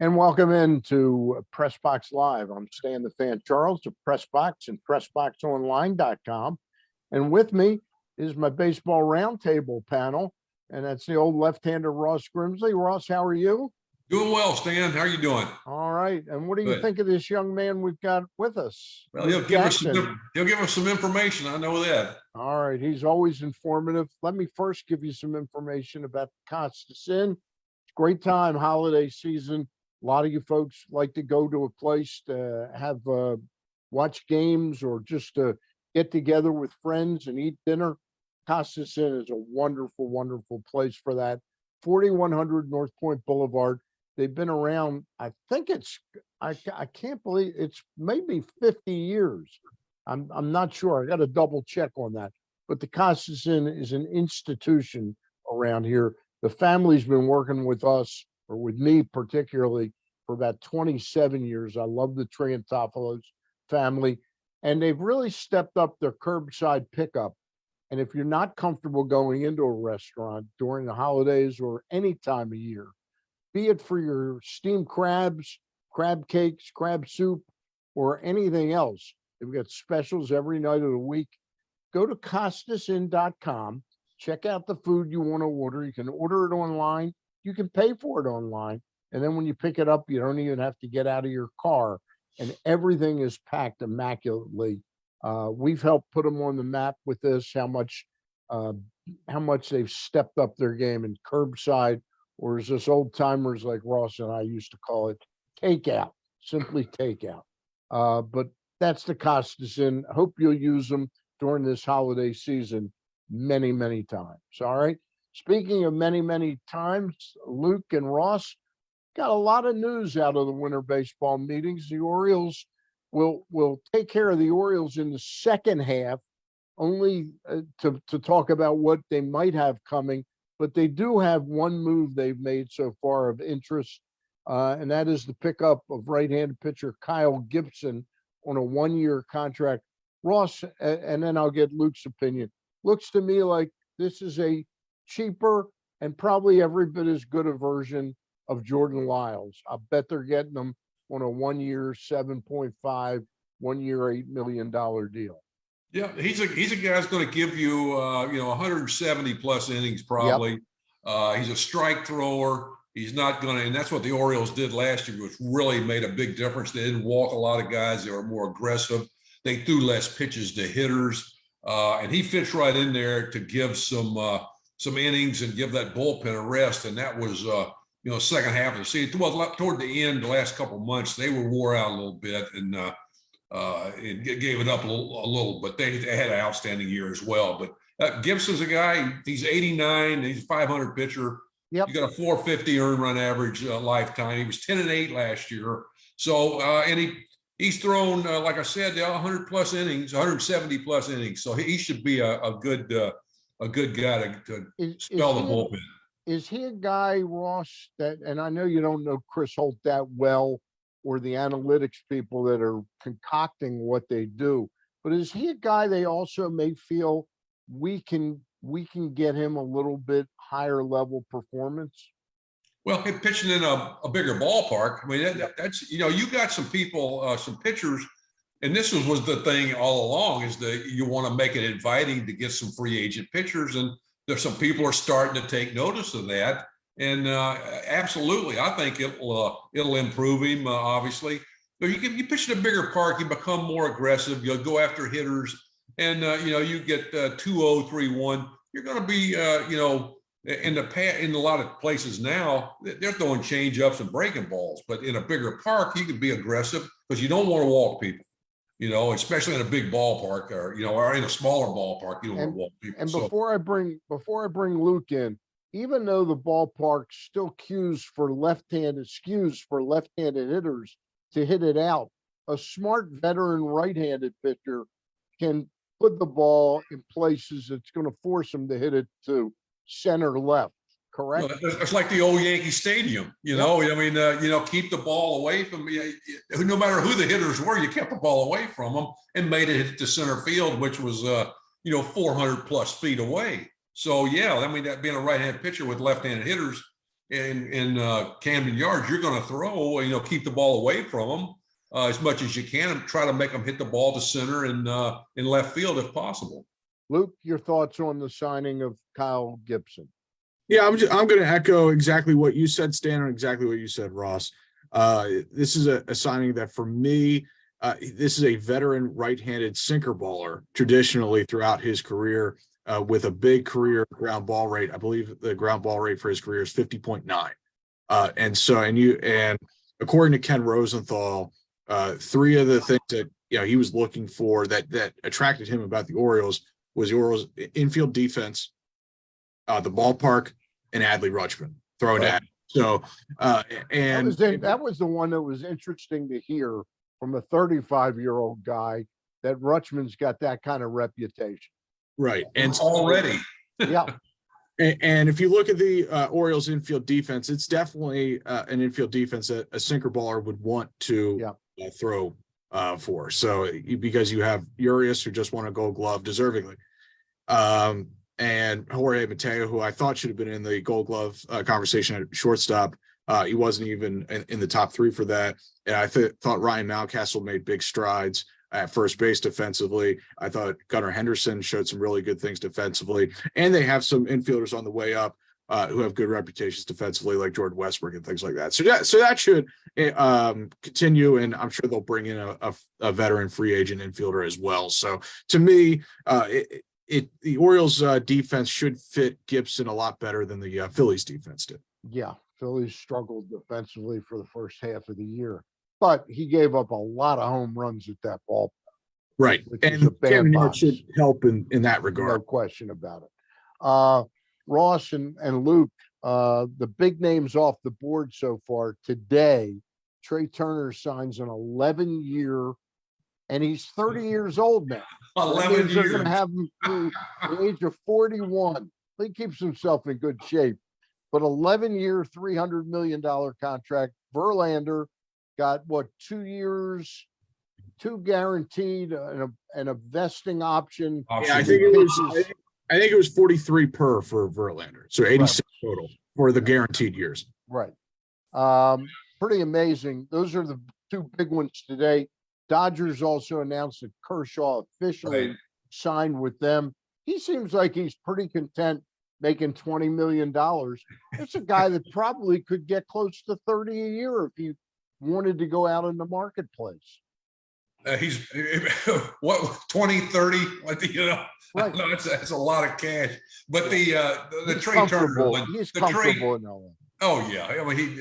And welcome into Press Box Live. I'm Stan the Fan Charles of Press Box and PressBoxOnline.com. And with me is my baseball roundtable panel, and that's the old left-hander Ross Grimsley. Ross, how are you? Doing well, Stan. How are you doing? All right. And what do you Good. think of this young man we've got with us? Well, he'll give us some information. I know that. All right. He's always informative. Let me first give you some information about Costas Inn. Great time, holiday season. A lot of you folks like to go to a place to have watch games or just to get together with friends and eat dinner. Costas Inn is a wonderful, wonderful place for that. 4100 North Point Boulevard. They've been around, I think I can't believe it's maybe 50 years. I'm not sure. I got to double check on that. But the Costas Inn is an institution around here. The family's been working with us, or with me particularly, for about 27 years. I love the Triantopolos family, and they've really stepped up their curbside pickup. And if you're not comfortable going into a restaurant during the holidays or any time of year, be it for your steamed crabs, crab cakes, crab soup, or anything else, they've got specials every night of the week. Go to CostasInn.com. Check out the food you want to order. You can order it online. You can pay for it online. And then when you pick it up, you don't even have to get out of your car. And everything is packed immaculately. We've helped put them on the map with this, how much they've stepped up their game in curbside, or as this old timers like Ross and I used to call it, takeout, simply takeout. But that's the Costas Inn. Hope you'll use them during this holiday season many, many times. All right. Speaking of many, many times, Luke and Ross got a lot of news out of the winter baseball meetings. The Orioles will take care of the Orioles in the second half, only to talk about what they might have coming. But they do have one move they've made so far of interest, and that is the pickup of right-handed pitcher Kyle Gibson on a one-year contract. Ross, and then I'll get Luke's opinion. Looks to me like this is a cheaper and probably every bit as good a version of Jordan Lyles. I bet they're getting them on a 1 year, 7.5, 1 year, $8 million deal. Yeah, he's a guy that's going to give you 170 plus innings probably. Yep. He's a strike thrower. He's not going to, and that's what the Orioles did last year, which really made a big difference. They didn't walk a lot of guys. They were more aggressive. They threw less pitches to hitters, and he fits right in there to give some innings and give that bullpen a rest. And that was second half of the season. Well, toward the end, the last couple of months, they were wore out a little bit and gave it up a little. But they had an outstanding year as well. But Gibson's a guy. He's 89. He's a 500 pitcher. Yep. He got a 450 earned run average lifetime. He was 10-8 last year. So and he's thrown, like I said, 100 plus innings, 170 plus innings. So he should be a good guy to spell the bullpen. Is he a guy, Ross, that, and I know you don't know Chris Holt that well, or the analytics people that are concocting what they do, but is he a guy they also may feel we can get him a little bit higher level performance? Well, pitching in a bigger ballpark. I mean, that's you got some people, some pitchers, and this was the thing all along, is that you want to make it inviting to get some free agent pitchers, and there's some people are starting to take notice of that. And absolutely, I think it'll improve him. Obviously, but you pitch in a bigger park, you become more aggressive. You'll go after hitters, and you get 2-0, 3-1. You're going to be in a lot of places now, they're throwing change ups and breaking balls. But in a bigger park, you can be aggressive because you don't want to walk people. Especially in a big ballpark, or in a smaller ballpark, you don't want to walk people. And before I bring Luke in, even though the ballpark still skews for left-handed hitters to hit it out, a smart veteran right-handed pitcher can put the ball in places that's going to force him to hit it to center left. Correct. Well, it's like the old Yankee Stadium, Yep. I mean, keep the ball away from no matter who the hitters were, you kept the ball away from them and made it hit to center field, which was 400 plus feet away. So yeah, I mean, that being a right-handed pitcher with left-handed hitters, in Camden Yards, you're going to throw, keep the ball away from them as much as you can and try to make them hit the ball to center and in left field if possible. Luke, your thoughts on the signing of Kyle Gibson? Yeah, I'm going to echo exactly what you said, Stan, and exactly what you said, Ross. This is a signing that for me, this is a veteran right-handed sinker baller traditionally throughout his career with a big career ground ball rate. I believe the ground ball rate for his career is 50.9. And according to Ken Rosenthal, three of the things that he was looking for that attracted him about the Orioles was the Orioles infield defense, the ballpark, and Adley Rutschman throwing Right. at. So that was the one that was interesting to hear from a 35-year-old guy, that Rutschman's got that kind of reputation. right. And Already. Yeah. And if you look at the Orioles infield defense, it's definitely an infield defense that a sinker baller would want to throw for. So because you have Urias, who just won a Gold Glove deservingly, and Jorge Mateo, who I thought should have been in the Gold Glove conversation at shortstop. He wasn't even in the top three for that. And I thought Ryan Mountcastle made big strides at first base defensively. I thought Gunnar Henderson showed some really good things defensively. And they have some infielders on the way up who have good reputations defensively, like Jordan Westbrook and things like that. So that should continue, and I'm sure they'll bring in a veteran free agent infielder as well. So to me, the Orioles defense should fit Gibson a lot better than the Phillies defense did. Yeah, Phillies struggled defensively for the first half of the year, but he gave up a lot of home runs at that ball. Right. And Camden Yards should help in that regard. No question about it. Ross and Luke, the big names off the board so far today. Trey Turner signs an 11-year, and he's 30 years old now. 11 years. They're going to have him through the age of 41. He keeps himself in good shape. But 11-year, $300 million contract. Verlander got 2 years, 2 guaranteed, and a vesting option. Yeah, I think it was 43 per for Verlander, so 86 total for the guaranteed years. Right. Pretty amazing. Those are the 2 big ones today. Dodgers also announced that Kershaw officially signed with them. He seems like he's pretty content making $20 million. It's a guy that probably could get close to 30 a year if he wanted to go out in the marketplace. He's what 20, 30, Right. No, that's a lot of cash. But the Trey Turner one, he's comfortable in LA. Oh yeah, I mean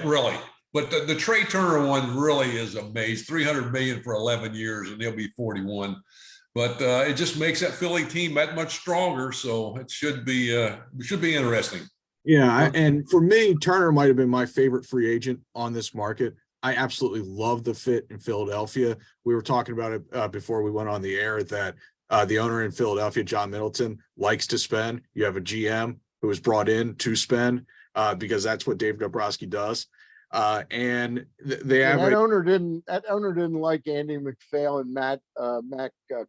really. But the Trey Turner one really is amazing. $300 million for 11 years, and he'll be 41. But it just makes that Philly team that much stronger. So it should be interesting. Yeah, and for me, Turner might have been my favorite free agent on this market. I absolutely love the fit in Philadelphia. We were talking about it before we went on the air that the owner in Philadelphia, John Middleton, likes to spend. You have a GM who was brought in to spend because that's what Dave Dombrowski does. And they have that owner didn't like Andy McPhail and Matt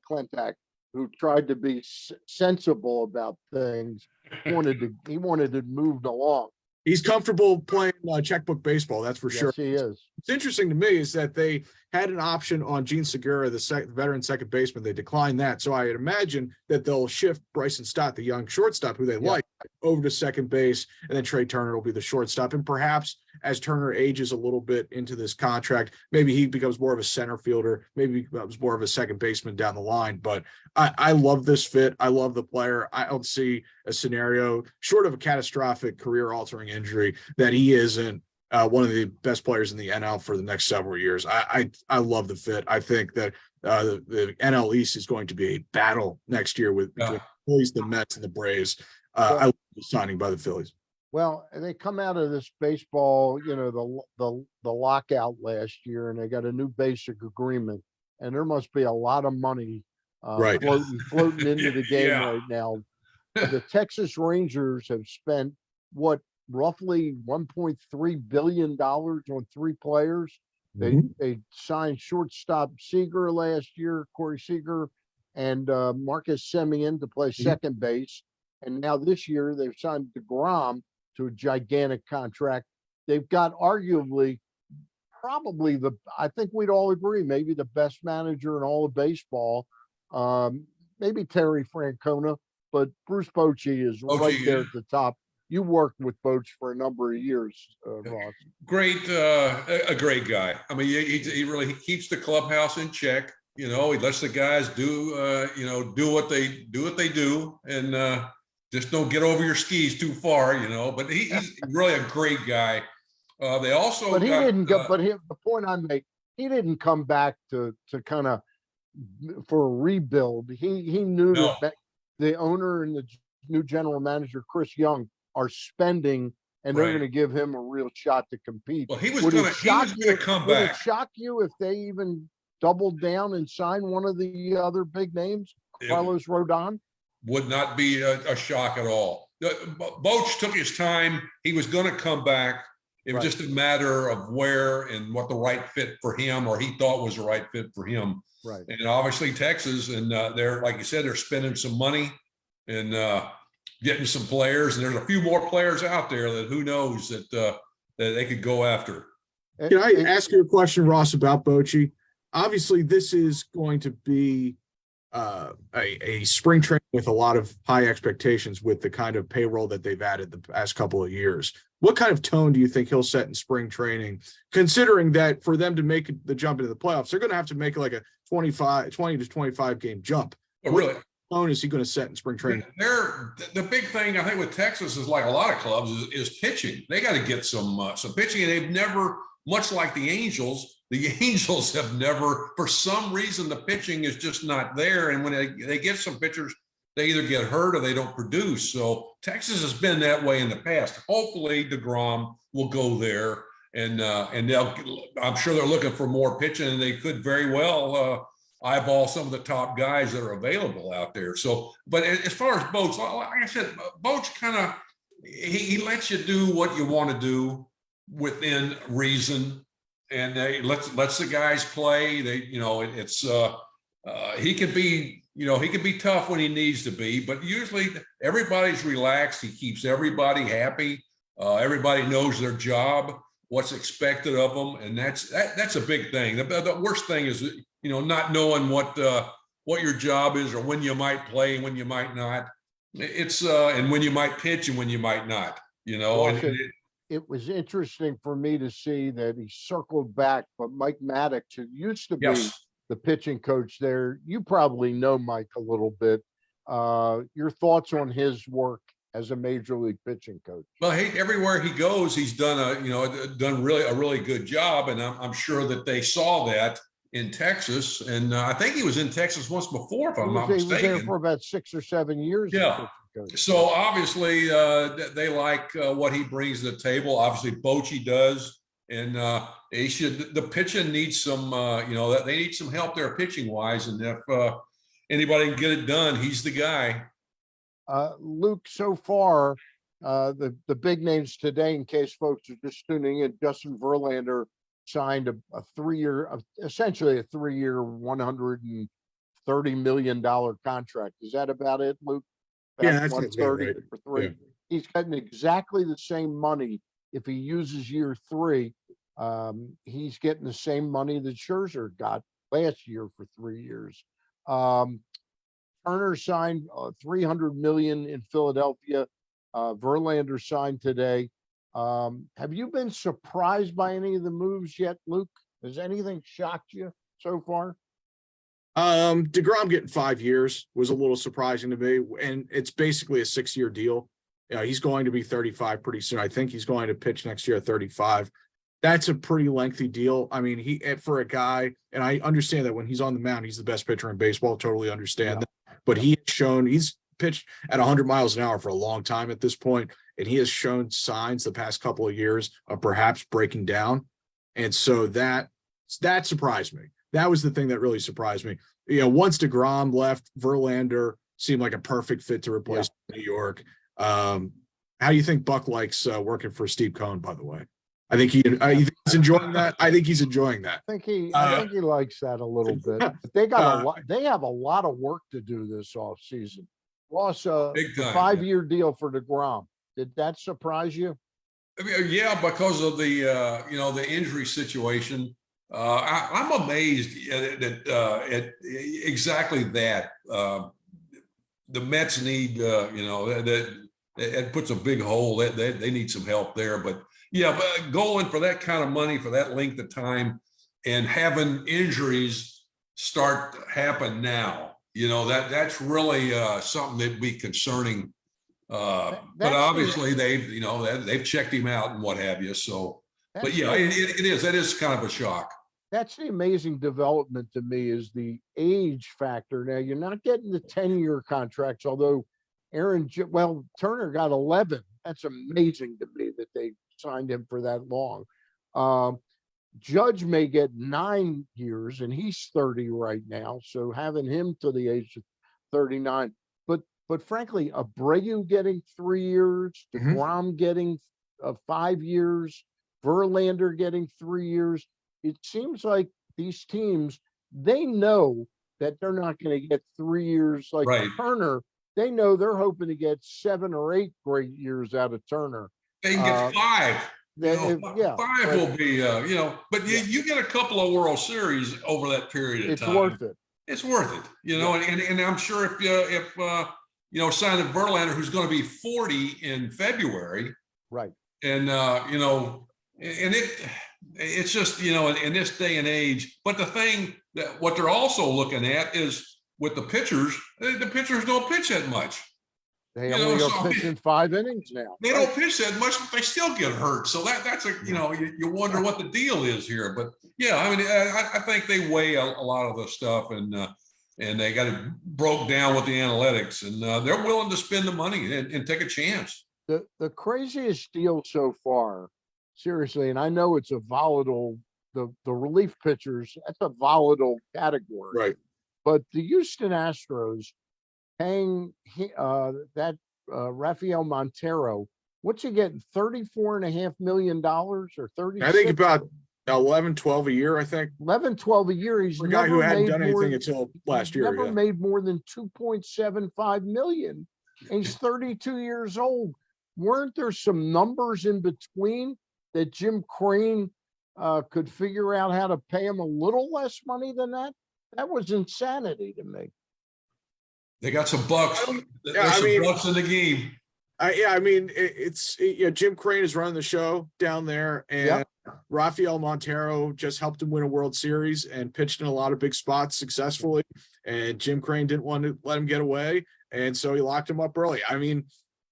Klentak, who tried to be sensible about things. He wanted to move along. He's comfortable playing checkbook baseball, that's for sure. Yes, he is. What's interesting to me is that they had an option on Gene Segura, the veteran second baseman. They declined that. So I imagine that they'll shift Bryson Stott, the young shortstop who they like, over to second base, and then Trey Turner will be the shortstop. And perhaps as Turner ages a little bit into this contract, maybe he becomes more of a center fielder, maybe he becomes more of a second baseman down the line. But I love this fit. I love the player. I don't see a scenario short of a catastrophic career-altering injury that he isn't one of the best players in the NL for the next several years. I love the fit. I think that the NL East is going to be a battle next year between the Phillies, the Mets, and the Braves. I love the signing by the Phillies. Well, they come out of this baseball, the lockout last year, and they got a new basic agreement, and there must be a lot of money floating into the game right now. The Texas Rangers have spent roughly $1.3 billion on 3 players. They signed shortstop Seager last year, Corey Seager, and Marcus Semien to play second base. And now this year they've signed DeGrom. to a gigantic contract. They've got arguably probably I think we'd all agree, maybe the best manager in all of baseball. Maybe Terry Francona, but Bruce Bochy is right Bochy, there at the top. You worked with Boch for a number of years, Ross. great, a great guy. I mean, he really keeps the clubhouse in check. You know, he lets the guys do, do what they do, and just don't get over your skis too far. You know, but he's really a great guy. They also, but he didn't go. But the point I make, he didn't come back to kind of for a rebuild. He knew that the owner and the new general manager Chris Young are spending, and they're going to give him a real shot to compete. Well, he was going to come back. Would it shock you if they even doubled down and signed one of the other big names, Carlos Rodon? Would not be a shock at all. Boch took his time. He was going to come back. It was just a matter of where and what the right fit for him, or he thought was the right fit for him. Right. And obviously Texas, and they're, like you said, they're spending some money and getting some players, and there's a few more players out there that who knows that they could go after. Can I ask you a question, Ross, about Bochy? Obviously, this is going to be a spring training with a lot of high expectations with the kind of payroll that they've added the past couple of years. What kind of tone do you think he'll set in spring training, considering that for them to make the jump into the playoffs, they're going to have to make like a 20 to 25 game jump? Oh, really? What tone is he going to set in spring training? The big thing I think with Texas is, like a lot of clubs, is pitching. They got to get some pitching, and they've never, much like the Angels have never, for some reason, the pitching is just not there. And when they get some pitchers, they either get hurt or they don't produce. So Texas has been that way in the past. Hopefully DeGrom will go there, and I'm sure they're looking for more pitching, and they could very well eyeball some of the top guys that are available out there. So, but as far as Boch, like I said, Boch kind of, he lets you do what you want to do within reason, and lets the guys play. He can be tough when he needs to be, but usually everybody's relaxed. He keeps everybody happy. Everybody knows their job, what's expected of them, and that's a big thing. The worst thing is, not knowing what your job is, or when you might play and when you might not. And when you might pitch and when you might not. It was interesting for me to see that he circled back, but Mike Maddox, who used to be the pitching coach there, you probably know Mike a little bit. Your thoughts on his work as a major league pitching coach? Well, everywhere he goes, he's done a really good job, and I'm sure that they saw that in Texas, and I think he was in Texas once before, if I'm not mistaken. He was there for about 6 or 7 years. Yeah. So obviously they like what he brings to the table. Obviously Bochy does, and the pitching needs some, they need some help there pitching wise. And if anybody can get it done, he's the guy. Luke, so far, the big names today, in case folks are just tuning in, Justin Verlander signed a 3-year, essentially a 3-year, $130 million contract. Is that about it, Luke? Yeah, that's 130 right. for 3. Yeah. He's getting exactly the same money if he uses year 3. He's getting the same money that Scherzer got last year for 3 years. Turner signed $300 million in Philadelphia. Verlander signed today. Have you been surprised by any of the moves yet, Luke? Has anything shocked you so far? DeGrom getting 5 years was a little surprising to me, and it's basically a 6-year deal. He's going to be 35 pretty soon. I think he's going to pitch next year at 35. That's a pretty lengthy deal. I mean, for a guy, and I understand that when he's on the mound, he's the best pitcher in baseball. Totally understand that. But he's pitched at 100 miles an hour for a long time at this point, and he has shown signs the past couple of years of perhaps breaking down. And so that surprised me. That was the thing that really surprised me. Once DeGrom left, Verlander seemed like a perfect fit to replace New York. How do you think Buck likes working for Steve Cohen, by the way? I think he's enjoying that. I think he's enjoing that. I think he likes that a little bit. But they got they have a lot of work to do this offseason. Ross, a 5-year deal for DeGrom. Did that surprise you? I mean, yeah, because of the the injury situation. I'm amazed at exactly that. The Mets need that it puts a big hole. That they need some help there. But yeah, but going for that kind of money for that length of time and having injuries start to happen now, that's really something that'd be concerning. But That's obviously they've checked him out and what have you. So, but yeah, that is kind of a shock. that's the amazing development to me is the age factor. Now you're not getting the 10-year contracts, although Turner got 11. That's amazing to me that they signed him for that long. Judge may get 9 years and he's 30 right now. So having him to the age of 39, but frankly, Abreu getting 3 years, DeGrom getting 5 years, Verlander getting 3 years. It seems like these teams, they know that they're not going to get 3 years like Right. Turner. They know they're hoping to get 7 or 8 great years out of Turner. They can get 5. Five will be, but you get a couple of World Series over that period of time. It's worth it. It's worth it, and I'm sure if signing Verlander, who's going to be 40 in February, right? And it's just in this day and age. But the thing that what they're also looking at is with the pitchers don't pitch that much. They only are pitching 5 innings now. They don't pitch that much, but they still get hurt. So that's you wonder what the deal is here. But yeah, I mean, I think they weigh a lot of the stuff and they got it broke down with the analytics, and they're willing to spend the money and take a chance. The craziest deal so far, seriously, and I know it's a volatile, the relief pitchers, that's a volatile category. Right. But the Houston Astros paying Rafael Montero, what's he getting? $34.5 million or 30? I think about 11, 12 a year, I think. 11, 12 a year. He's a guy who hadn't done anything until last year. Never made more than $2.75 million. And he's 32 years old. Weren't there some numbers in between that Jim Crane could figure out how to pay him a little less money than that? That was insanity to me. They got some bucks. There's bucks in the game. Jim Crane is running the show down there, and Rafael Montero just helped him win a World Series and pitched in a lot of big spots successfully. And Jim Crane didn't want to let him get away, and so he locked him up early. I mean,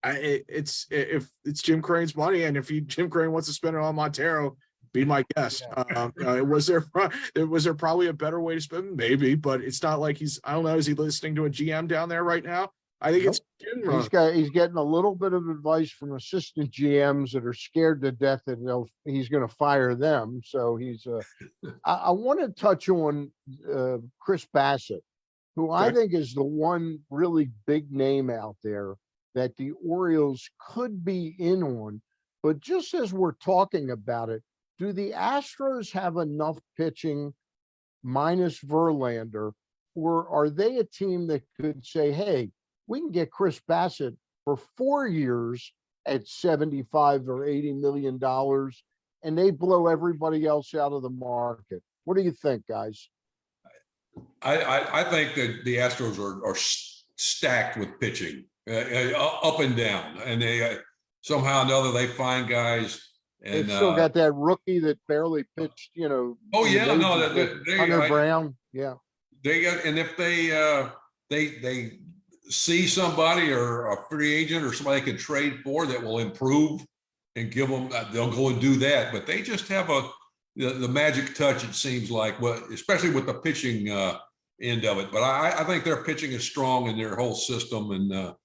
if it's Jim Crane's money, and if Jim Crane wants to spend it on Montero, be my guest. Was there probably a better way to spend? Maybe, but it's not like he's. I don't know. Is he listening to a GM down there right now? I think he's getting a little bit of advice from assistant GMs that are scared to death that he's going to fire them. So he's. I want to touch on Chris Bassett, who I think is the one really big name out there that the Orioles could be in on. But just as we're talking about it, do the Astros have enough pitching minus Verlander, or are they a team that could say, hey, we can get Chris Bassett for 4 years at $75 or $80 million, and they blow everybody else out of the market? What do you think, guys? I think that the Astros are stacked with pitching, up and down, and they somehow or another they find guys. And they've still got that rookie that barely pitched, Hunter Brown. Yeah. They got, and if they see somebody or a free agent or somebody they can trade for that will improve and give them, they'll go and do that. But they just have the magic touch, it seems like, especially with the pitching end of it. But I think their pitching is strong in their whole system, and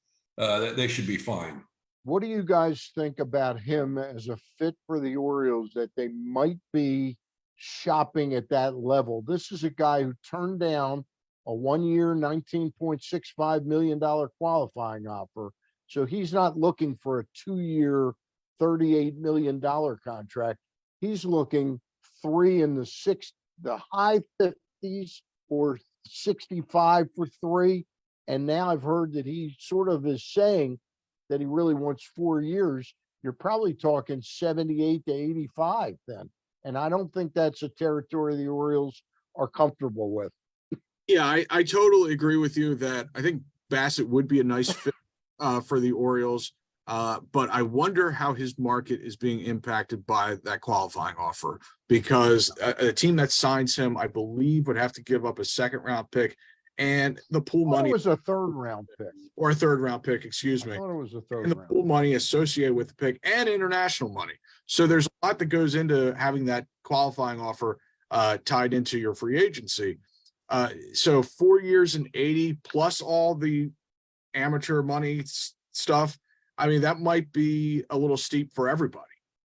they should be fine. What do you guys think about him as a fit for the Orioles, that they might be shopping at that level? This is a guy who turned down a 1-year, $19.65 million qualifying offer. So he's not looking for a 2-year, $38 million contract. He's looking 3 in the high 50s or 65 for 3. And now I've heard that he sort of is saying, that he really wants 4 years, you're probably talking 78 to 85 then. And I don't think that's a territory the Orioles are comfortable with. Yeah, I totally agree with you that I think Bassett would be a nice fit for the Orioles. But I wonder how his market is being impacted by that qualifying offer, because a team that signs him, I believe, would have to give up a second-round pick and the pool money. It was a third-round pick. Or a third-round pick, excuse me. I thought it was a third And the round. pool money associated with the pick and international money. So there's a lot that goes into having that qualifying offer tied into your free agency. So 4 years and 80 plus all the amateur money stuff. I mean, that might be a little steep for everybody.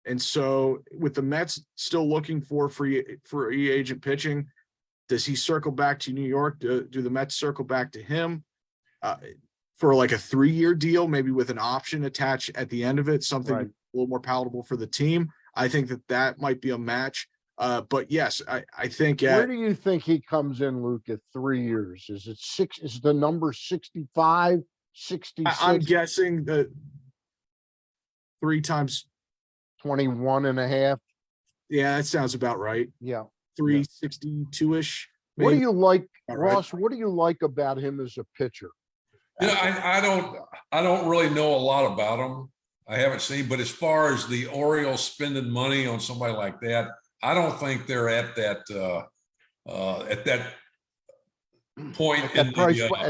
And so with the Mets still looking for free agent pitching, does he circle back to New York? Do the Mets circle back to him for like a 3-year deal, maybe with an option attached at the end of it, something Right. a little more palatable for the team? I think that might be a match. But yes, I think Where do you think he comes in, Luke, at 3 years? Is it six? Is the number 65, 66, I'm guessing that 3 times. 21 and a half? Yeah, that sounds about right. Yeah. 362-ish. What do you like, All right. Ross? What do you like about him as a pitcher? I don't really know a lot about him. I haven't seen, but as far as the Orioles spending money on somebody like that, I don't think they're at that point At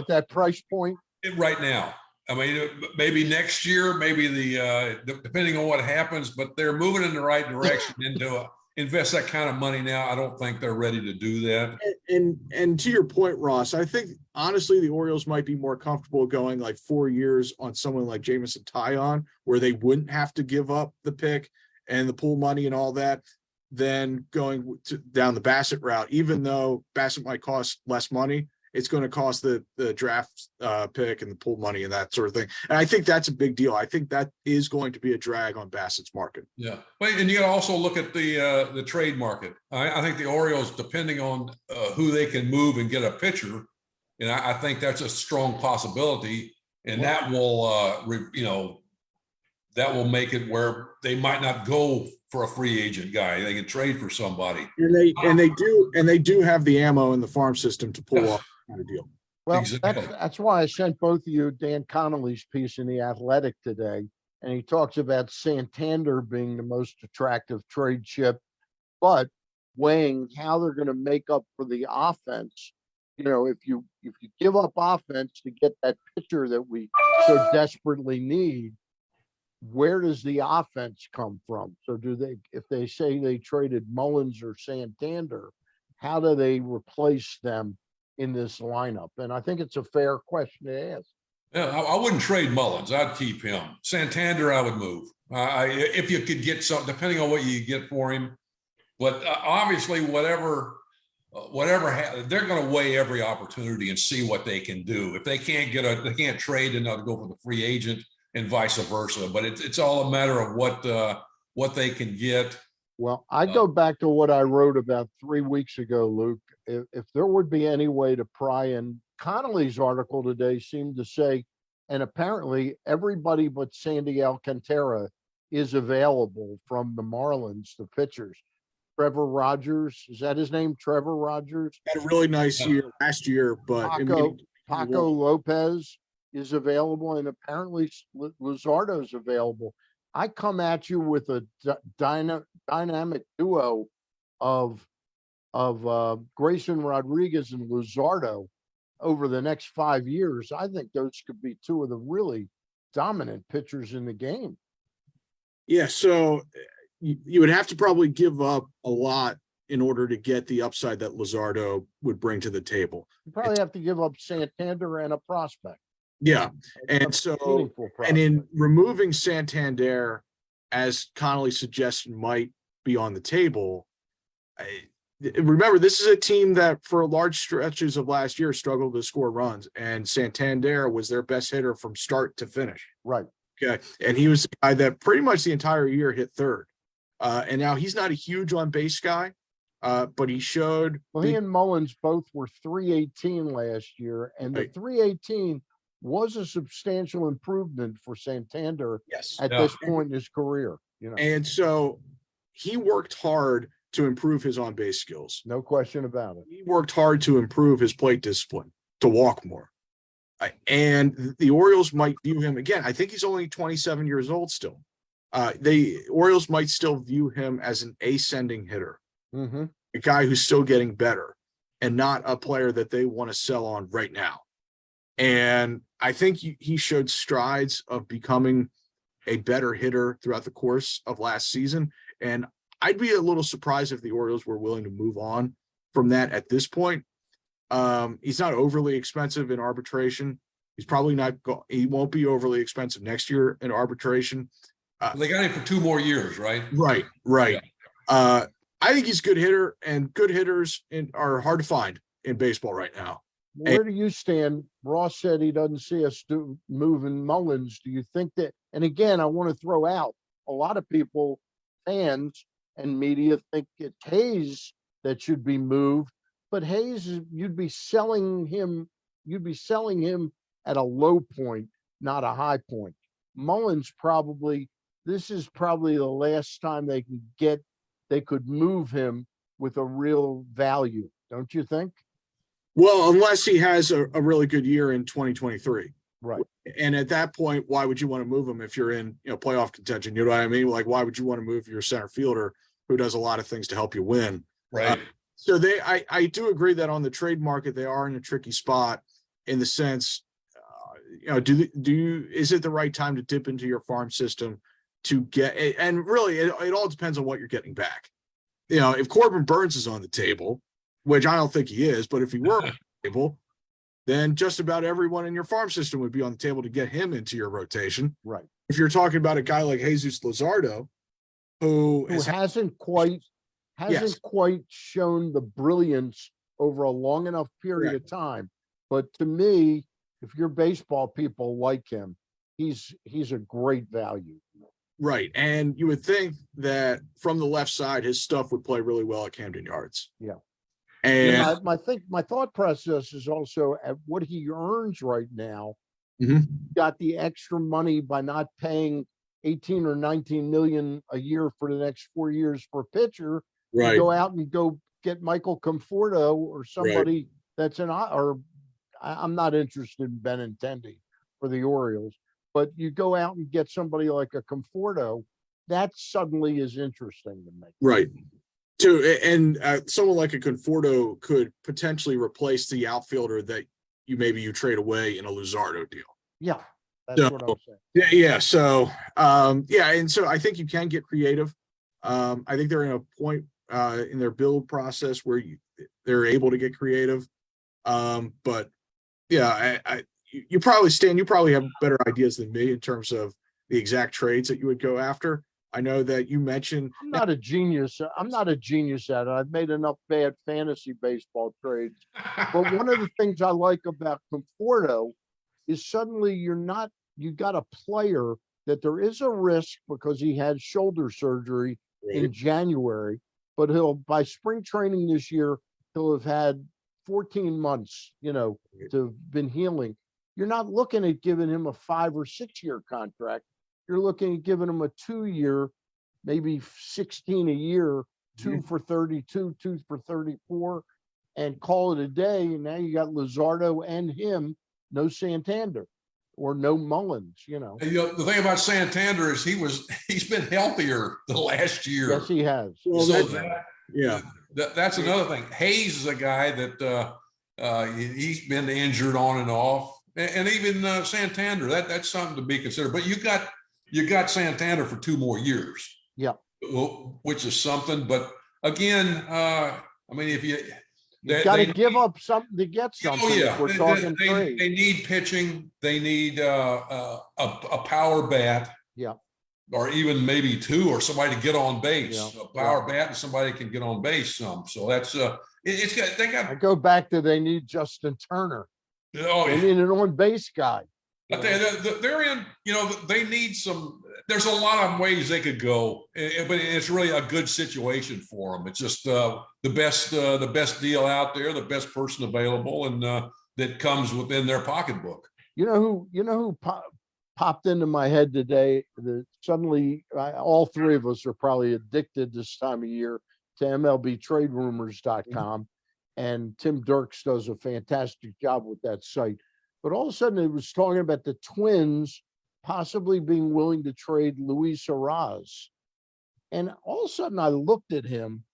that price point? right now. I mean, maybe next year, maybe depending on what happens, but they're moving in the right direction invest that kind of money now. I don't think they're ready to do that. And to your point, Ross, I think honestly the Orioles might be more comfortable going like 4 years on someone like Jameson Taillon, where they wouldn't have to give up the pick and the pool money and all that, than going down the Bassett route. Even though Bassett might cost less money, it's going to cost the draft pick and the pool money and that sort of thing. And I think that's a big deal. I think that is going to be a drag on Bassett's market. Yeah, and you got to also look at the trade market. I think the Orioles, depending on who they can move and get a pitcher, and I think that's a strong possibility, and that will that will make it where they might not go for a free agent guy. They can trade for somebody. And they do have the ammo in the farm system to pull off that kind of deal. Well, Exactly. that's why I sent both of you Dan Connolly's piece in The Athletic today. And he talks about Santander being the most attractive trade chip, but weighing how they're going to make up for the offense. You know, if you give up offense to get that pitcher that we so desperately need, where does the offense come from? So if they say they traded Mullins or Santander, how do they replace them in this lineup? And I think it's a fair question to ask. Yeah, I wouldn't trade Mullins. I'd keep him. Santander, I would move. If you could get something, depending on what you get for him. But obviously, whatever, they're going to weigh every opportunity and see what they can do. If they can't they can't trade, then they'll go for the free agent and vice versa. But it's all a matter of what they can get. Well, I go back to what I wrote about 3 weeks ago, Luke. If there would be any way to pry in, Connolly's article today seemed to say, and apparently everybody but Sandy Alcantara is available from the Marlins, the pitchers. Trevor Rogers, is that his name? Trevor Rogers? Had a really nice year last year, but Paco Lopez is available, and apparently Luzardo's available. I come at you with a dynamic duo of Grayson Rodriguez and Luzardo over the next 5 years. I think those could be two of the really dominant pitchers in the game. Yeah, so you would have to probably give up a lot in order to get the upside that Luzardo would bring to the table. You probably have to give up Santander and a prospect. Yeah, and so in removing Santander, as Connolly suggested, might be on the table. Remember, this is a team that for large stretches of last year struggled to score runs, and Santander was their best hitter from start to finish. Right. Okay, and he was the guy that pretty much the entire year hit third. And now he's not a huge on base guy, but he showed. Well, he and Mullins both were 318 last year, and the 318 was a substantial improvement for Santander Yes. at Yeah. this point in his career, you know, And so he worked hard to improve his on-base skills. no question about it. He worked hard to improve his plate discipline, to walk more. And the Orioles might view him again. I think he's only 27 years old still. The Orioles might still view him as an ascending hitter, Mm-hmm. a guy who's still getting better, and not a player that they want to sell on right now. And I think he showed strides of becoming a better hitter throughout the course of last season. And I'd be a little surprised if the Orioles were willing to move on from that at this point. He's not overly expensive in arbitration. He's probably not, he won't be overly expensive next year in arbitration. They got him for 2 more years, right? Right. I think he's a good hitter, and good hitters are hard to find in baseball right now. Where do you stand? Ross said he doesn't see us moving Mullins. Do you think that? And again, I want to throw out a lot of people, fans and media, think it's Hayes that should be moved. But Hayes, you'd be selling him at a low point, not a high point. Mullins this is probably the last time they could move him with a real value, don't you think? Well, unless he has a really good year in 2023. Right. And at that point, why would you want to move him if you're in, playoff contention? You know what I mean? Like, why would you want to move your center fielder who does a lot of things to help you win? Right. So I do agree that on the trade market, they are in a tricky spot in the sense, is it the right time to dip into your farm system to get, and really it all depends on what you're getting back. If Corbin Burns is on the table, which I don't think he is, but if he were on the table, then just about everyone in your farm system would be on the table to get him into your rotation. Right. If you're talking about a guy like Jesus Luzardo, who hasn't quite shown the brilliance over a long enough period of time. But to me, if you're baseball people like him, he's a great value. Right. And you would think that from the left side, his stuff would play really well at Camden Yards. Yeah. And my thought process is also at what he earns right now. Mhm. Got the extra money by not paying 18 or 19 million a year for the next 4 years for a pitcher. right. Go out and go get Michael Conforto or somebody that's I'm not interested in Benintendi for the Orioles, but you go out and get somebody like a Conforto, that suddenly is interesting to me. Right. And someone like a Conforto could potentially replace the outfielder that you trade away in a Luzardo deal. Yeah, that's what I'm saying. Yeah. So, and so I think you can get creative. I think they're in a point in their build process where they're able to get creative. But yeah, you probably have better ideas than me in terms of the exact trades that you would go after. I know that you mentioned I'm not a genius at it. I've made enough bad fantasy baseball trades. But one of the things I like about Conforto is suddenly you got a player that there is a risk because he had shoulder surgery in January, but by spring training this year, he'll have had 14 months, to have been healing. You're not looking at giving him a 5 or 6 year contract. You're looking at giving him a 2-year, maybe 16 a year, 2 for 32, 2 for 34, and call it a day. And now you got Luzardo and him, no Santander or no Mullins, The thing about Santander is he's been healthier the last year. Yes, he has. Well, So that's another thing. Hayes is a guy that he's been injured on and off, and even Santander. That's something to be considered. But you got Santander for 2 more years. Yeah, which is something. But again, if you got to give up something to get something. Oh yeah, We're talking trade. They need pitching. They need a power bat. Yeah. Or even maybe 2, or somebody to get on base. Yeah. A power bat and somebody can get on base some. So that's I go back to they need Justin Turner. Oh, they need an on base guy. But they're in. They need some. There's a lot of ways they could go, but it's really a good situation for them. It's just the best deal out there, the best person available, and that comes within their pocketbook. You know who popped into my head today that suddenly all three of us are probably addicted this time of year to MLBTradeRumors.com. And Tim Dirks does a fantastic job with that site. But all of a sudden it was talking about the Twins possibly being willing to trade Luis Arraez. And all of a sudden I looked at him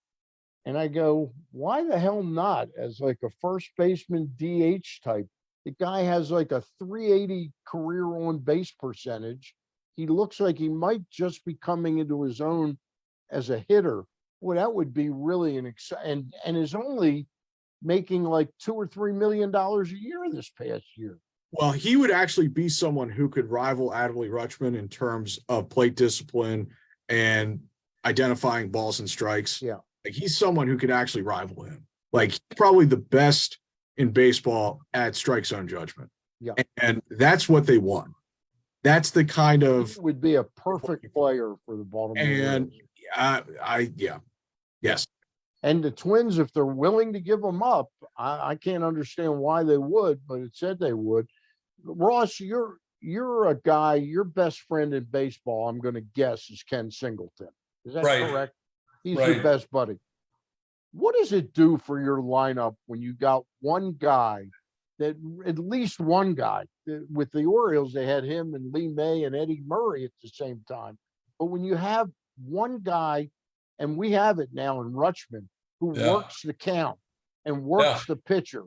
and I go, why the hell not? As like a first baseman DH type. The guy has like a 380 career on base percentage. He looks like he might just be coming into his own as a hitter. Well, that would be really an exciting, and is only making like $2 or $3 million a year this past year. Well, he would actually be someone who could rival Adley Rutschman in terms of plate discipline and identifying balls and strikes. Yeah. Like, he's someone who could actually rival him. Like, probably the best in baseball at strike zone judgment. Yeah. And that's what they want. That's the kind of would be a perfect player for the Baltimore and Orioles. Yes. And the Twins, if they're willing to give them up, I can't understand why they would, but it said they would. Ross, you're a guy, your best friend in baseball, I'm going to guess, is Ken Singleton. Is that Right. correct? He's Right. your best buddy. What does it do for your lineup when you got one guy, that at least one guy, with the Orioles, they had him and Lee May and Eddie Murray at the same time. But when you have one guy, and we have it now in Rutschman, who Yeah. works the count and works the pitcher,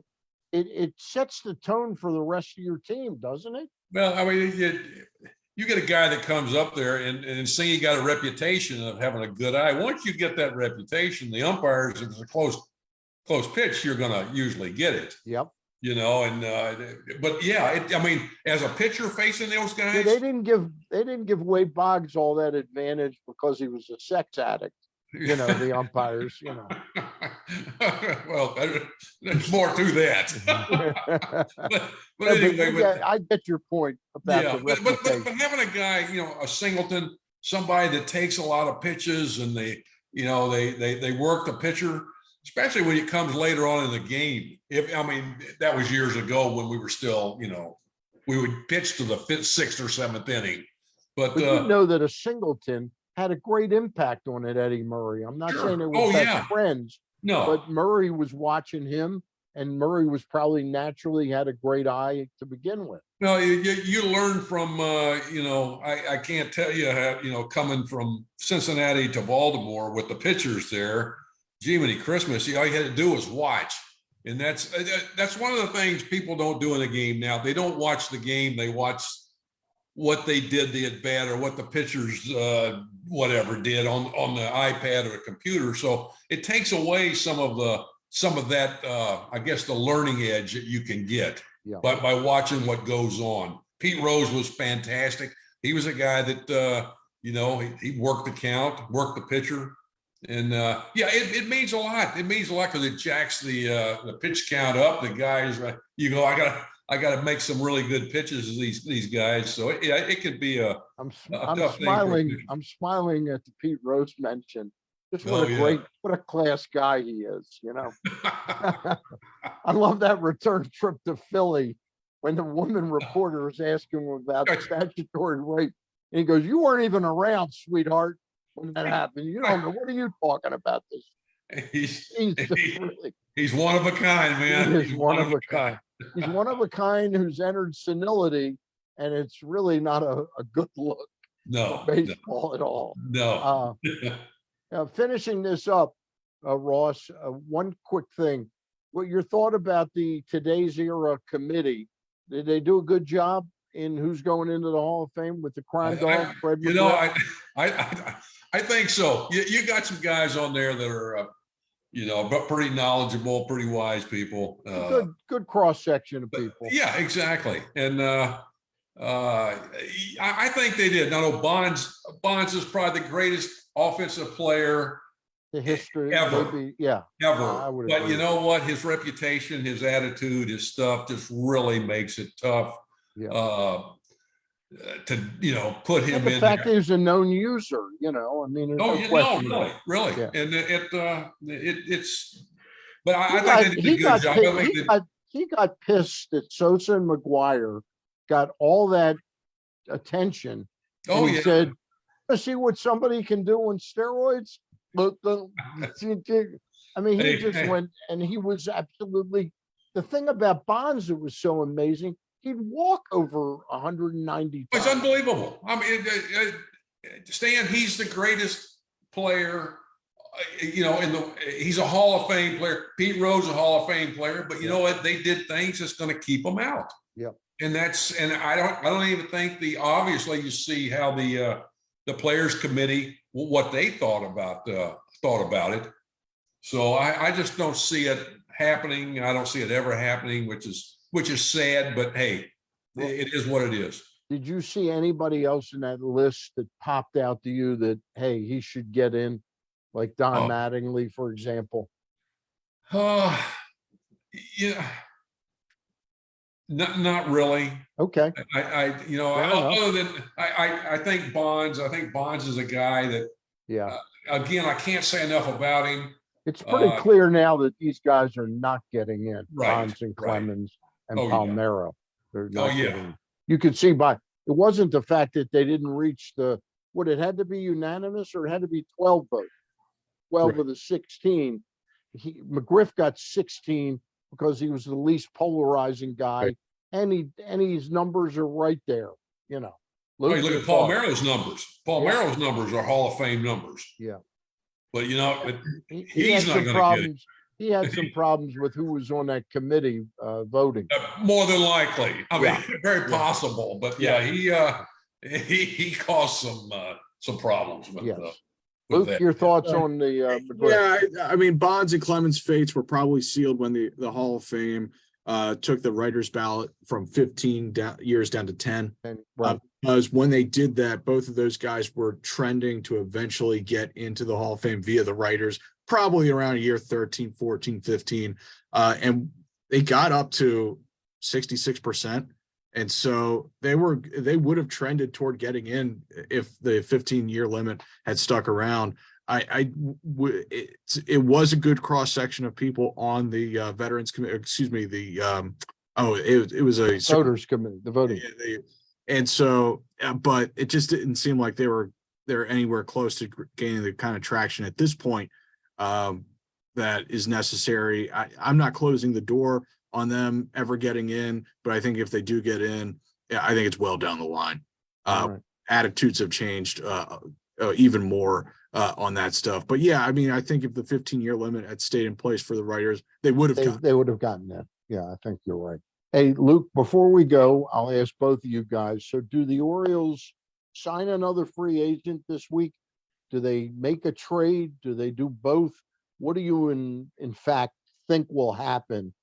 it sets the tone for the rest of your team, doesn't it? Well, I mean, you get a guy that comes up there and saying he got a reputation of having a good eye. Once you get that reputation, the umpires, if it's a close pitch, you're going to usually get it. Yep. But yeah, I mean, as a pitcher facing those guys, See, they didn't give Wade Boggs all that advantage because he was a sex addict. The umpires. Well, there's more to that. but anyway, I get your point about the reputation. but having a guy, a Singleton, somebody that takes a lot of pitches and they work the pitcher, especially when it comes later on in the game. That was years ago when we were still, we would pitch to the fifth, sixth, or seventh inning. But you know that a Singleton had a great impact on it, Eddie Murray. I'm not saying they were best friends. No, but Murray was watching him, and Murray was probably naturally had a great eye to begin with. No, you learn from, I can't tell you how, coming from Cincinnati to Baltimore with the pitchers there, Jiminy Christmas, all you had to do was watch. And that's one of the things people don't do in a game now. They don't watch the game. They watch what they did the at bat or what the pitchers whatever did on the iPad or the computer. So it takes away some of that I guess the learning edge that you can get by watching what goes on. Pete Rose was fantastic. He was a guy that he worked the count, worked the pitcher, and it means a lot. It means a lot because it jacks the pitch count up. The guys, I got to make some really good pitches to these guys. So it could be I'm smiling. I'm smiling at the Pete Rose mention. Just what a class guy he is. I love that return trip to Philly when the woman reporter was asking him about statutory rape, and he goes, "You weren't even around, sweetheart, when that happened. You don't know. What are you talking about this?" He's one of a kind, man. He's one of a kind. He's one of a kind who's entered senility, and it's really not a good look. No, baseball at all. No. Finishing this up, Ross, one quick thing. What your thought about the Today's Era committee? Did they do a good job in who's going into the Hall of Fame with the crime dog, Fred McGrath? I think so. You got some guys on there that are, but pretty knowledgeable, pretty wise people. Good cross section of people. Yeah, exactly. And I think they did. Now, Bonds is probably the greatest offensive player the history ever. Maybe, ever. But you know what? His reputation, his attitude, his stuff just really makes it tough. To put him in. The fact that he's a known user, there's no question. Really. Yeah. And it's. But I think they did a good job. He got pissed that Sosa and McGuire got all that attention. Oh, And he yeah. said, "Let's see what somebody can do on steroids." I mean, he Hey, just hey. went, and he was absolutely, the thing about Bonds that was so amazing, he'd walk over 190 It's times. unbelievable. I mean, Stan, he's the greatest player. He's a Hall of Fame player. Pete Rose, a Hall of Fame player. But you know what? They did things that's going to keep them out. Yep. And I don't even think obviously you see how the players committee, what they thought about it. So I just don't see it happening. I don't see it ever happening, which is sad, but hey, it is what it is. Did you see anybody else in that list that popped out to you that, hey, he should get in, like Don Mattingly, for example? Yeah, not really. Okay. Other than I think Bonds. I think Bonds is a guy that. Yeah. Again, I can't say enough about him. It's pretty clear now that these guys are not getting in. Right, Bonds and Clemens and Oh, yeah. Palmeiro. They're not yeah. getting. You could see it wasn't the fact that they didn't reach it had to be unanimous, or it had to be 12 votes. 12 of the 16. McGriff got 16 because he was the least polarizing guy. Right. And his numbers are right there, you know. Look at Palmeiro's numbers. Palmeiro's numbers are Hall of Fame numbers. Yeah. But he's not going to get it. He had some problems with who was on that committee voting. More than likely. I mean, very possible. But he caused some problems with Luke, that. your thoughts on the I mean, Bonds and Clemens' fates were probably sealed when the Hall of Fame took the writers' ballot from 15 years down to 10. Because when they did that, both of those guys were trending to eventually get into the Hall of Fame via the writers, probably around year 13, 14, 15. And they got up to 66%. And so they would have trended toward getting in if the 15-year limit had stuck around. It was a good cross section of people on the Veterans Committee. Excuse me, it was a voters committee, the voting. And so, but it just didn't seem like they're anywhere close to gaining the kind of traction at this point that is necessary. I'm not closing the door on them ever getting in, but I think if they do get in, I think it's well down the line. Right. Attitudes have changed even more on that stuff. But yeah, I mean, I think if the 15-year limit had stayed in place for the writers, they would have gotten that. Yeah, I think you're right. Hey, Luke, before we go, I'll ask both of you guys. So do the Orioles sign another free agent this week? Do they make a trade? Do they do both? What do you in fact think will happen?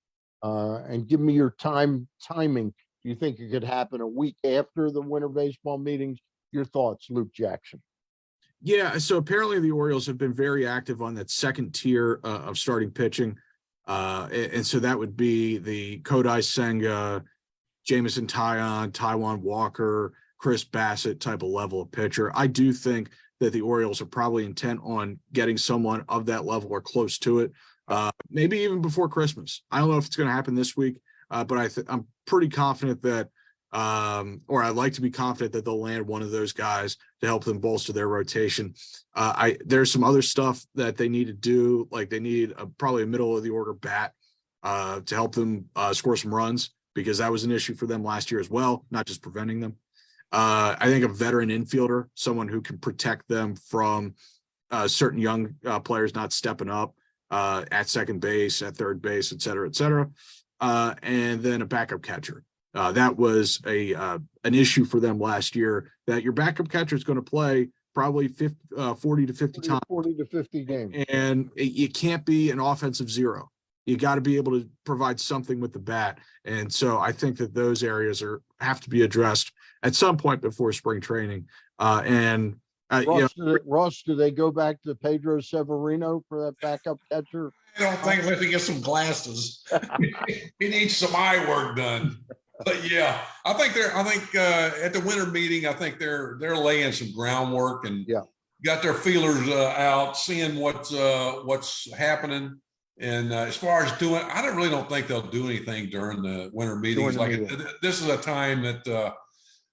And give me your timing. Do you think it could happen a week after the winter baseball meetings? Your thoughts, Luke Jackson. Yeah, so apparently the Orioles have been very active on that second tier of starting pitching. And so that would be the Kodai Senga, Jameson Taillon, Taijuan Walker, Chris Bassett type of level of pitcher. I do think that the Orioles are probably intent on getting someone of that level or close to it, maybe even before Christmas. I don't know if it's going to happen this week, but I'm pretty confident that, or I'd like to be confident that they'll land one of those guys to help them bolster their rotation. There's some other stuff that they need to do, like they need probably a middle of the order bat to help them score some runs, because that was an issue for them last year as well, not just preventing them. I think a veteran infielder, someone who can protect them from certain young players not stepping up at second base, at third base, et cetera, and then a backup catcher. That was an issue for them last year, that your backup catcher is going to play probably 40 to 50 times. 40 to 50 games. And it can't be an offensive zero. You got to be able to provide something with the bat. And so I think that those areas have to be addressed at some point before spring training. Ross, do they go back to Pedro Severino for that backup catcher? I don't think unless he gets some glasses. He needs some eye work done. But yeah, I think at the winter meeting, I think they're laying some groundwork and got their feelers out, seeing what's happening. And as far as doing, I really don't think they'll do anything during the winter meetings. During the Like meeting. this is a time that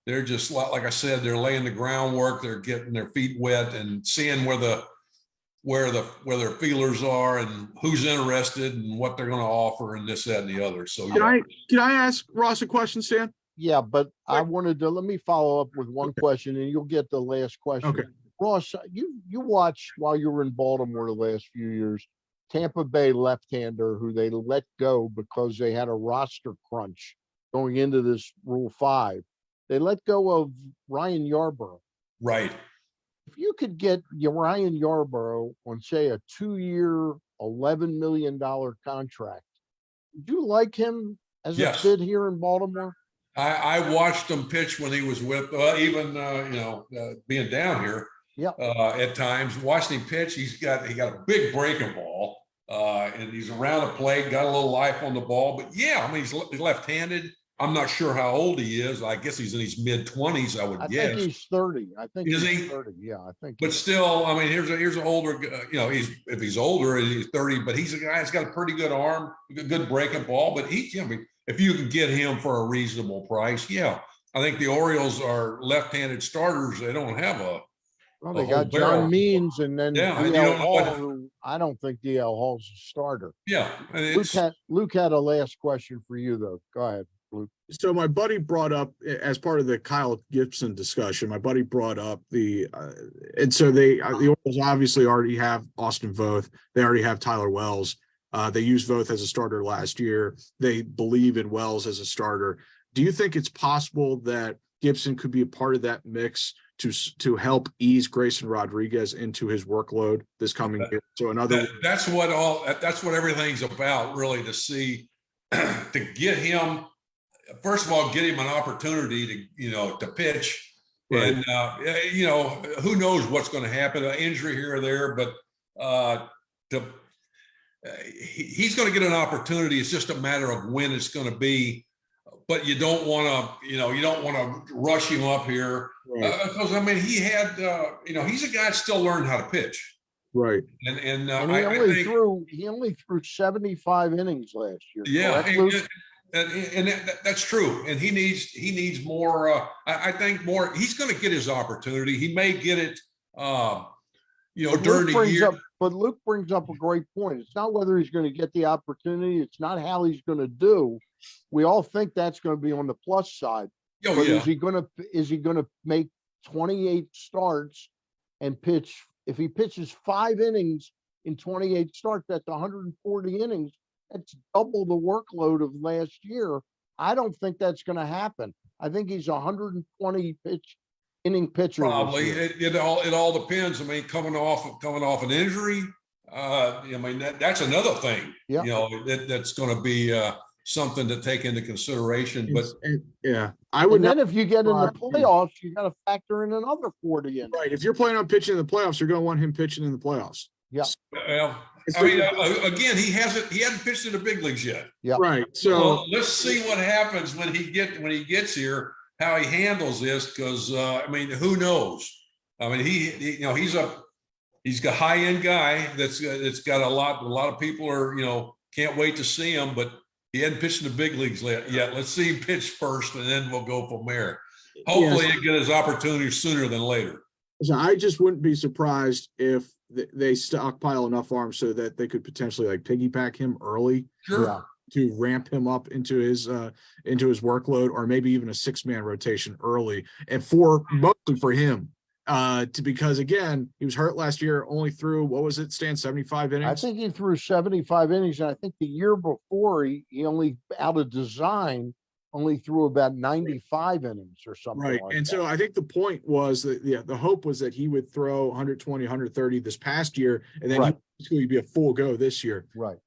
they're just like I said, they're laying the groundwork, they're getting their feet wet and seeing where their feelers are and who's interested and what they're going to offer and this, that, and the other. So yeah. Can I ask Ross a question, Stan? Yeah, but I Quick. wanted to, let me follow up with one question and you'll get the last question. Okay. Ross, you watched while you were in Baltimore the last few years, Tampa Bay left-hander who they let go because they had a roster crunch going into this Rule 5. They let go of Ryan Yarbrough. Right. If you could get Ryan Yarbrough on, say, a 2-year, $11 million contract, would you like him as a fit here in Baltimore? I watched him pitch when he was with, being down here. Yep. At times, watching him pitch, he got a big breaking ball, and he's around the plate, got a little life on the ball. But yeah, I mean, he's left-handed. I'm not sure how old he is. I guess he's in his mid-20s. I would guess. I think he's 30. I think is he's he 30. Yeah, I think. But still, I mean, here's an older. If he's older, he's 30. But he's a guy that's got a pretty good arm, a good breaking ball. But if you can get him for a reasonable price, yeah, I think the Orioles are left-handed starters. They don't have a. Well, they got John Means and then DL Hall, who I don't think DL Hall's a starter. Yeah. Luke had a last question for you, though. Go ahead, Luke. So my buddy brought up, as part of the Kyle Gibson discussion, my buddy brought up and so the Orioles obviously already have Austin Voth. They already have Tyler Wells. They used Voth as a starter last year. They believe in Wells as a starter. Do you think it's possible that Gibson could be a part of that mix to help ease Grayson Rodriguez into his workload this coming year? So that's what everything's about, really, to see to get him. First of all, get him an opportunity to pitch, right. And who knows what's going to happen? An injury here or there, but he's going to get an opportunity. It's just a matter of when it's going to be. But you don't want to rush him up here, because I mean he had he's a guy that still learned how to pitch, right? And he only threw 75 innings last year. Yeah, and that's true. And he needs more. I think more. He's going to get his opportunity. He may get it, during the year. But Luke brings up a great point. It's not whether he's going to get the opportunity. It's not how he's going to do. We all think that's going to be on the plus side. Oh, but yeah. Is he going to make 28 starts and pitch? If he pitches 5 innings in 28 starts, that's 140 innings. That's double the workload of last year. I don't think that's going to happen. I think he's 120 inning pitcher. Probably. It all depends. I mean, coming off an injury. That's another thing. Yeah. That's going to be something to take into consideration. But I would. And then if you get in the playoffs, you got to factor in another 40 innings. Right. If you're planning on pitching in the playoffs, you're going to want him pitching in the playoffs. Yeah. Well, I mean, again, he hasn't pitched in the big leagues yet. Yeah. Right. So let's see what happens when he gets here, how he handles this, because who knows? I mean, he's a high-end guy that's got a lot of people are can't wait to see him, but he hadn't pitched in the big leagues yet. Let's see him pitch first, and then we'll go from there. Hopefully, he'll get his opportunity sooner than later. So I just wouldn't be surprised if they stockpile enough arms so that they could potentially piggyback him early. Sure. To ramp him up into his workload, or maybe even a 6-man rotation early, and mostly for him, because again, he was hurt last year, only threw, what was it, Stan, 75 innings? I think he threw 75 innings, and I think the year before he only, out of design, only threw about 95 innings or something. Right. Like And that. so I think the point was that the hope was that he would throw 120, 130 this past year, and then he would be a full go this year. Right.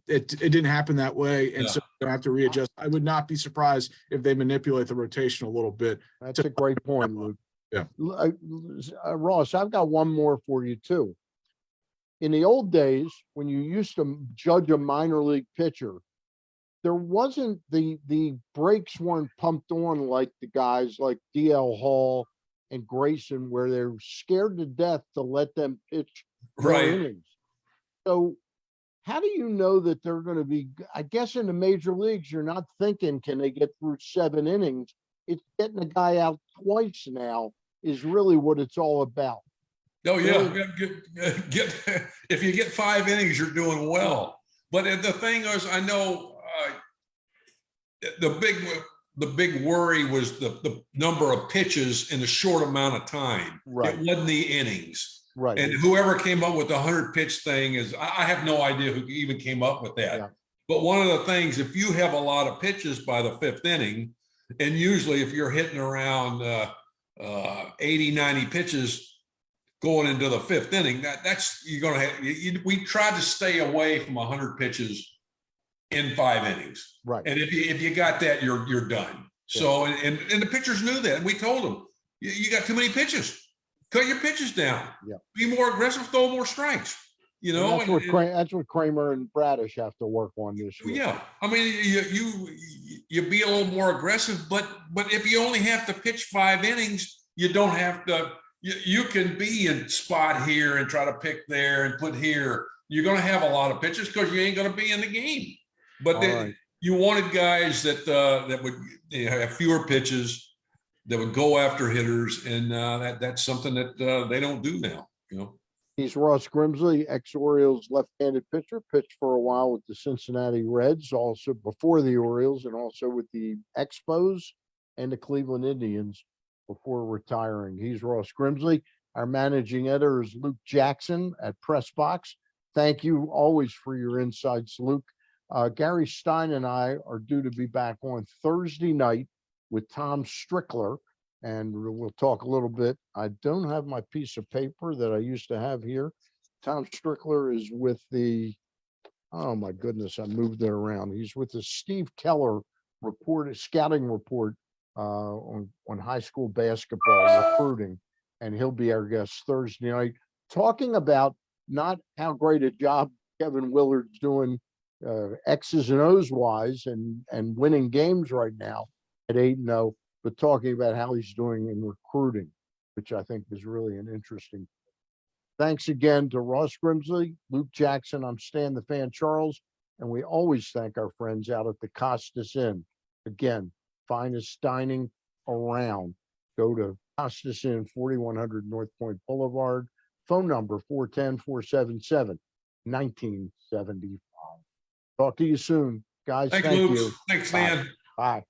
It didn't happen that way. And so they have to readjust. I would not be surprised if they manipulate the rotation a little bit. That's a great point, Luke. Yeah. Ross, I've got one more for you too. In the old days, when you used to judge a minor league pitcher, there wasn't the brakes weren't pumped on like the guys like DL Hall and Grayson, where they're scared to death to let them pitch innings. So how do you know that they're going to be, I guess in the major leagues, you're not thinking, can they get through 7 innings? It's getting a guy out twice now is really what it's all about. Oh yeah, Really? if you get 5 innings, you're doing well. But the thing is, I know the big worry was the number of pitches in a short amount of time. Right. It wasn't the innings. Right. And whoever came up with the 100 pitch thing I have no idea who even came up with that. Yeah. But one of the things, if you have a lot of pitches by the 5th inning, and usually if you're hitting around 80, 90 pitches going into the 5th inning, that's you're going to have. We tried to stay away from 100 pitches in 5 innings. Right. And if you got that, you're done. Yeah. So and the pitchers knew that. And we told them, you got too many pitches. Cut your pitches down. Yeah. Be more aggressive, throw more strikes. You know, that's what Kramer and Bradish have to work on this year. Yeah, I mean, you be a little more aggressive, but if you only have to pitch 5 innings, you don't have to. You can be in spot here and try to pick there and put here. You're going to have a lot of pitches because you ain't going to be in the game. But you wanted guys that would have fewer pitches, that would go after hitters, and that's something that they don't do now. You know. He's Ross Grimsley, ex-Orioles left-handed pitcher, pitched for a while with the Cincinnati Reds, also before the Orioles, and also with the Expos and the Cleveland Indians before retiring. He's Ross Grimsley. Our managing editor is Luke Jackson at Press Box. Thank you always for your insights, Luke. Gary Stein and I are due to be back on Thursday night with Tom Strickler, and we'll talk a little bit. I don't have my piece of paper that I used to have here. Tom Strickler is with the, oh my goodness, I moved it around. He's with the Steve Keller scouting report on high school basketball recruiting, and he'll be our guest Thursday night, talking about not how great a job Kevin Willard's doing X's and O's wise and winning games right now at 8-0, but talking about how he's doing in recruiting, which I think is really an interesting. Thanks again to Ross Grimsley, Luke Jackson. I'm Stan the Fan Charles, and we always thank our friends out at the Costas Inn. Again, finest dining around. Go to Costas Inn, 4100 North Point Boulevard. Phone number 410-477-1975. Talk to you soon, guys. Thank you. Thanks, Stan. Bye.